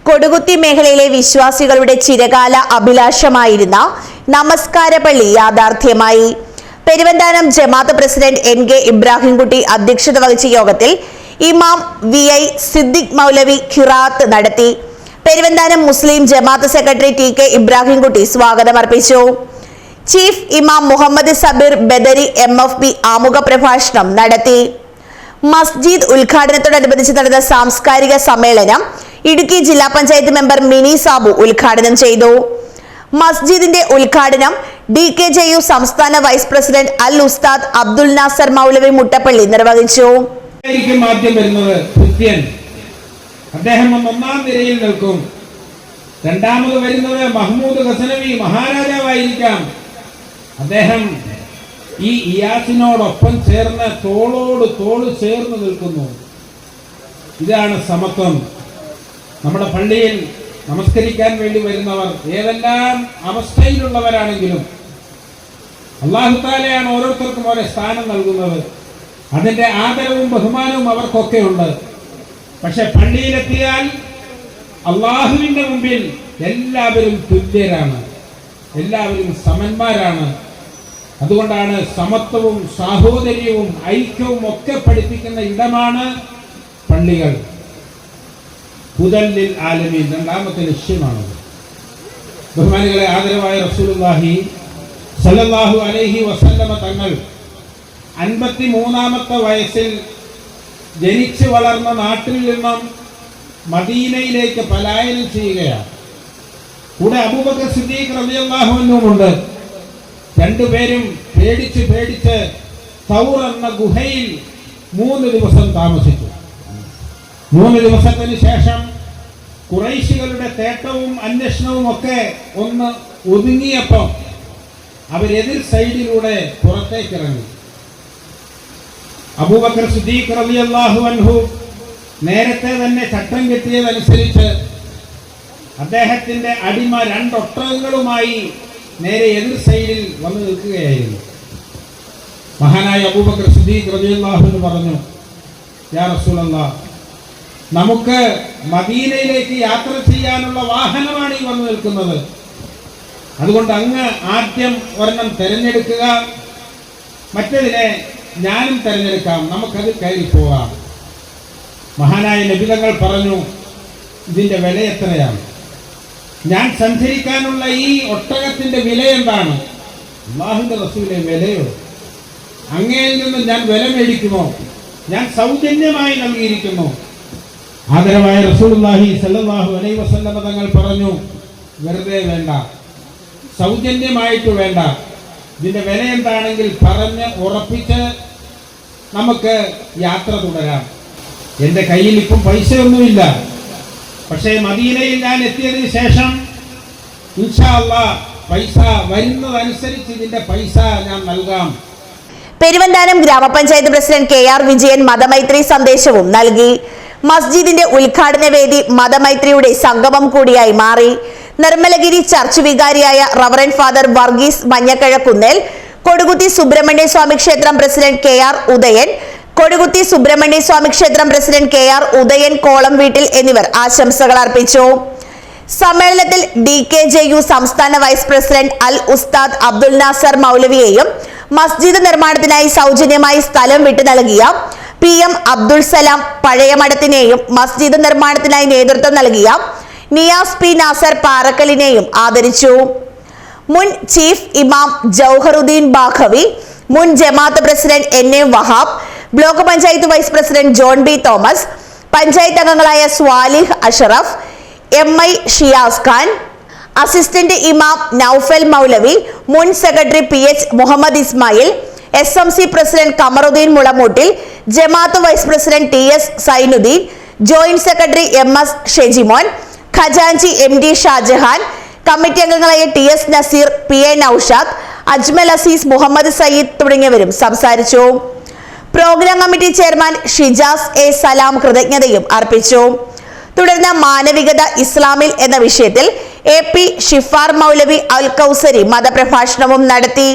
കൊടുകുത്തി മേഖലയിലെ വിശ്വാസികളുടെ ചിരകാല അഭിലാഷമായിരുന്ന നമസ്കാര പള്ളി യാഥാർത്ഥ്യമായി. പെരുവന്താനം ജമാഅത്ത് പ്രസിഡന്റ് NK ഇബ്രാഹിംകുട്ടി അധ്യക്ഷത വഹിച്ച യോഗത്തിൽ ഇമാം VI സിദ്ദിഖ് മൗലവി ഖിറാത്ത് നടത്തി. പെരുവന്താനം മുസ്ലിം ജമാഅത്ത് സെക്രട്ടറി TK ഇബ്രാഹിംകുട്ടി സ്വാഗതം അർപ്പിച്ചു. ചീഫ് ഇമാം മുഹമ്മദ് സബീർ ബദരി MFP ആമുഖ പ്രഭാഷണം നടത്തി. മസ്ജിദ് ഉദ്ഘാടനത്തോടനുബന്ധിച്ച് നടന്ന സാംസ്കാരിക സമ്മേളനം ഇടുക്കി ജില്ലാ പഞ്ചായത്ത് മെമ്പർ മിനി സാബു ഉദ്ഘാടനം ചെയ്തു. മസ്ജിദിന്റെ ഉദ്ഘാടനം DKJU സംസ്ഥാന വൈസ് പ്രസിഡന്റ് അൽ ഉസ്താദ് അബ്ദുൽ നാസർ മൗലവി മുട്ടപ്പള്ളി നിർവഹിച്ചു. ആദ്യം വരുന്നത് അദ്ദേഹം ഒന്നാം നിരയിൽ നിൽക്കും. രണ്ടാമത് വരുന്നത് മഹ്മൂദ് ഗസനവി മഹാരാജാവായിരിക്കാം. അദ്ദേഹം ഈ ഇയാസിനോടൊപ്പം ചേർന്ന് തോളോട് തോള് ചേർന്ന് നിൽക്കുന്നു. ഇതാണ് സമത്വം. നമ്മുടെ പള്ളിയിൽ നമസ്കരിക്കാൻ വേണ്ടി വരുന്നവർ ഏതെല്ലാം അവസ്ഥയിലുള്ളവരാണെങ്കിലും അല്ലാഹു തആലയാണ് ഓരോരുത്തർക്കും ഓരോ സ്ഥാനം നൽകുന്നത്. അതിന്റെ ആദരവും ബഹുമാനവും അവർക്കൊക്കെ ഉണ്ട്. പക്ഷെ പള്ളിയിലെത്തിയാൽ അള്ളാഹുവിന്റെ മുമ്പിൽ എല്ലാവരും തുല്യരാണ്, എല്ലാവരും സമന്മാരാണ്. അതുകൊണ്ടാണ് സമത്വവും സാഹോദര്യവും ഐക്യവും ഒക്കെ പഠിപ്പിക്കുന്ന ഇടമാണ് പള്ളികൾ. ഹുദൽ ആലമീൻ രണ്ടാമത്തെ ലക്ഷ്യമാണത്. ബഹുമാനികളെ, ആദരവായ റസൂലുള്ളാഹി സ്വല്ലല്ലാഹു അലൈഹി വസല്ലമ തങ്ങൾ 53ാമത്തെ വയസ്സിൽ ജനിച്ചു വളർന്ന നാട്ടിൽ നിന്നും മദീനയിലേക്ക് പലായനം ചെയ്യുകയാണ്. കൂടെ അബൂബക്കർ സിദ്ദീഖ് റളിയല്ലാഹു അൻഹുമുണ്ട്. രണ്ടുപേരും പേടിച്ച് തൗർ എന്ന ഗുഹയിൽ 3 ദിവസം താമസിച്ചു. 3 ദിവസത്തിന് ശേഷം ഖുറൈശികളുടെ തേട്ടവും അന്വേഷണവും ഒക്കെ ഒന്ന് ഒതുങ്ങിയപ്പോൾ അവരെതിർ സൈഡിലൂടെ പുറത്തേക്ക് ഇറങ്ങി. അബൂബക്കർ സിദ്ദീഖ് റളിയല്ലാഹു അൻഹു നേരത്തെ തന്നെ ചട്ടം കെട്ടിയതനുസരിച്ച് അദ്ദേഹത്തിന്റെ അടിമ 2 ഒട്ടകങ്ങളുമായി നേരെ എതിർ സൈഡിൽ വന്നു നിൽക്കുകയായിരുന്നു. മഹാനായ അബൂബക്കർ സിദ്ദീഖ് റളിയല്ലാഹു അൻഹു പറഞ്ഞു, യാ റസൂലല്ലാഹ്, നമുക്ക് മദീനയിലേക്ക് യാത്ര ചെയ്യാനുള്ള വാഹനമാണ് ഈ വന്നു നിൽക്കുന്നത്. അതുകൊണ്ട് അങ്ങ് ആദ്യം ഒരെണ്ണം തിരഞ്ഞെടുക്കുക, മറ്റതിനെ ഞാനും തിരഞ്ഞെടുക്കാം, നമുക്കത് കയറി പോകാം. മഹാനായ നബി തങ്ങൾ പറഞ്ഞു, ഇതിന്റെ വില എത്രയാണ്? ഞാൻ സഞ്ചരിക്കാനുള്ള ഈ ഒട്ടകത്തിന്റെ വില എന്താണ്? അല്ലാഹുവിന്റെ റസൂലേ, വിലയോ? അങ്ങയിൽ നിന്ന് ഞാൻ വില മേടിക്കുമോ? ഞാൻ സൗജന്യമായി നൽകിയിരിക്കുന്നു. ആദരവായ റസൂലുള്ളാഹി സ്വല്ലല്ലാഹു അലൈഹി വസല്ലമ തങ്ങൾ പറഞ്ഞു, വെറുതെ വേണ്ട, സൗജന്യമായിട്ട് വേണ്ട, ഇതിന്റെ വില എന്താണെങ്കിൽ പറഞ്ഞ് ഉറപ്പിച്ച് നമുക്ക് യാത്ര തുടരാം. എൻ്റെ കയ്യിൽ ഇപ്പം പൈസയൊന്നുമില്ല, പക്ഷേ മദീനയിൽ ഞാൻ എത്തിയതിനു ശേഷം ഇൻഷാ അല്ലാഹ് പൈസ വരുന്നതനുസരിച്ച് ഇതിന്റെ പൈസ ഞാൻ നൽകാം. പെരുവന്താനം ഗ്രാമപഞ്ചായത്ത് പ്രസിഡന്റ് KR വിജയൻ മതമൈത്രി സന്ദേശവും നൽകി. മസ്ജിദിന്റെ ഉദ്ഘാടന വേദി മതമൈത്രിയുടെ സംഗമം കൂടിയായി മാറി. നിർമ്മലഗിരി ചർച്ച് വികാരിയായ റവറന്റ് ഫാദർ വർഗീസ് മഞ്ഞക്കഴക്കുന്നേൽ, കൊടുകുത്തി സുബ്രഹ്മണ്യ സ്വാമി ക്ഷേത്രം പ്രസിഡന്റ് KR ഉദയൻ, കൊടുകുത്തി സുബ്രഹ്മണ്യ സ്വാമി ക്ഷേത്രം പ്രസിഡന്റ് KR ഉദയൻ കോളം വീട്ടിൽ എന്നിവർ ആശംസകൾ അർപ്പിച്ചു. സമ്മേളനത്തിൽ DKJU സംസ്ഥാന വൈസ് പ്രസിഡന്റ് അൽ ഉസ്താദ് അബ്ദുൽ നാസർ മൗലവിയെയും മസ്ജിദ് നിർമ്മാണത്തിനായി സൗജന്യമായി സ്ഥലം വിട്ടു നൽകിയ PM അബ്ദുൽ സലാം പഴയമഠത്തിനെയും മസ്ജിദ് നിർമ്മാണത്തിനായി നേതൃത്വം നൽകിയ നിയാസ് P നാസർ പാറക്കലിനെയും ആദരിച്ചു. മുൻ ചീഫ് ഇമാം ജൗഹറുദ്ദീൻ ബാഖവി, മുൻ ജമാഅത്ത് president NA Wahab, block panchayat vice president John B Thomas, panchayat അംഗങ്ങളായ സ്വാലിഹ് അഷറഫ്, MI ഷിയാസ് ഖാൻ, അസിസ്റ്റന്റ് ഇമാം നൌഫൽ മൗലവി, മുൻ secretary PH Muhammad Ismail, SMC president Kamaruddeen Mulamoottil, ജമാഅത്ത് vice president TS Zainuddeen, joint secretary MS Shejimon, ഖജാൻജി MD ഷാജഹാൻ, കമ്മിറ്റി അംഗങ്ങളായ TS നസീർ, PA നൌഷാദ്, അജ്മൽ അസീസ്, മുഹമ്മദ് സയ്യിദ് തുടങ്ങിയവരും സംസാരിച്ചു. Programme committee chairman Shijas A Salam കൃതജ്ഞതയും അർപ്പിച്ചു. തുടർന്ന് മാനവികത ഇസ്ലാമിൽ എന്ന വിഷയത്തിൽ AP ഷിഫാർ മൗലവി അൽ കൗസരി മതപ്രഭാഷണവും നടത്തി.